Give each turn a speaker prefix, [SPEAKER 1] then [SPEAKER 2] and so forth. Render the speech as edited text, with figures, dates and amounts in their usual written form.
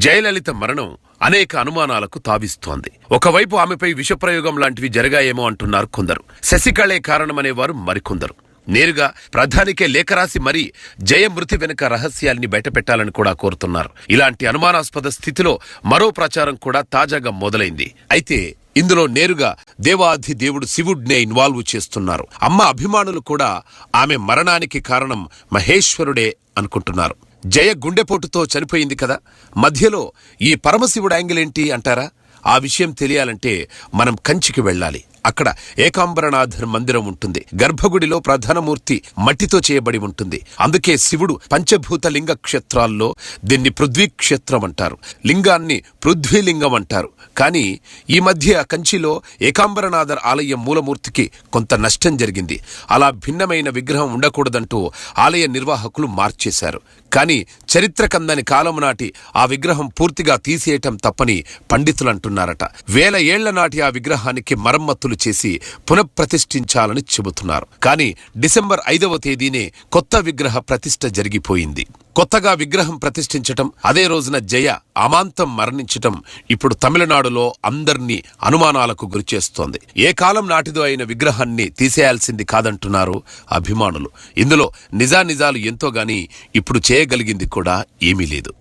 [SPEAKER 1] జయలలిత మరణం అనేక అనుమానాలకు తావిస్తోంది. ఒకవైపు ఆమెపై విషప్రయోగం లాంటివి జరిగాయేమో అంటున్నారు కొందరు. శశికళే కారణమనేవారు మరికొందరు. నేరుగా ప్రధానికే లేఖ రాసి మరీ జయ మృతి వెనుక రహస్యాల్ని బయటపెట్టాలని కూడా కోరుతున్నారు. ఇలాంటి అనుమానాస్పద స్థితిలో మరో ప్రచారం కూడా తాజాగా మొదలైంది. అయితే ఇందులో నేరుగా దేవాది దేవుడు శివుడినే ఇన్వాల్వ్ చేస్తున్నారు. అమ్మ అభిమానులు కూడా ఆమె మరణానికి కారణం మహేశ్వరుడే అనుకుంటున్నారు. జయ గుండెపోటుతో చనిపోయింది కదా, మధ్యలో ఈ పరమశివుడు యాంగిల్ ఏంటి అంటారా? ఆ విషయం తెలియాలంటే మనం కంచికి వెళ్ళాలి. అక్కడ ఏకాంబరనాథర్ మందిరం ఉంటుంది. గర్భగుడిలో ప్రధానమూర్తి మట్టితో చేయబడి ఉంటుంది. అందుకే శివుడు పంచభూత లింగ క్షేత్రాల్లో దీన్ని పృథ్వీ క్షేత్రం అంటారు. లింగాన్ని పృథ్వీలింగం అంటారు. కానీ ఈ మధ్య కంచిలో ఏకాంబరనాథర్ ఆలయం మూలమూర్తికి కొంత నష్టం జరిగింది. అలా భిన్నమైన విగ్రహం ఉండకూడదంటూ ఆలయ నిర్వాహకులు మార్చేశారు. కానీ చరిత్ర కందని కాలం నాటి ఆ విగ్రహం పూర్తిగా తీసేయటం తప్పని పండితులు అంటున్నారట. 1000 ఏళ్ల నాటి ఆ విగ్రహానికి మరమ్మతులు చేసి పునఃప్రతిష్ఠించాలని చెబుతున్నారు. కానీ డిసెంబర్ 5వ తేదీనే కొత్త విగ్రహ ప్రతిష్ఠ జరిగిపోయింది. కొత్తగా విగ్రహం ప్రతిష్ఠించటం, అదే రోజున జయ అమాంతం మరణించటం ఇప్పుడు తమిళనాడులో అందర్నీ అనుమానాలకు గురిచేస్తోంది. ఏ కాలం నాటిదో అయిన విగ్రహాన్ని తీసేయాల్సింది కాదంటున్నారు అభిమానులు. ఇందులో నిజానిజాలు ఎంతో గాని ఇప్పుడు చేయగలిగింది కూడా ఏమీ లేదు.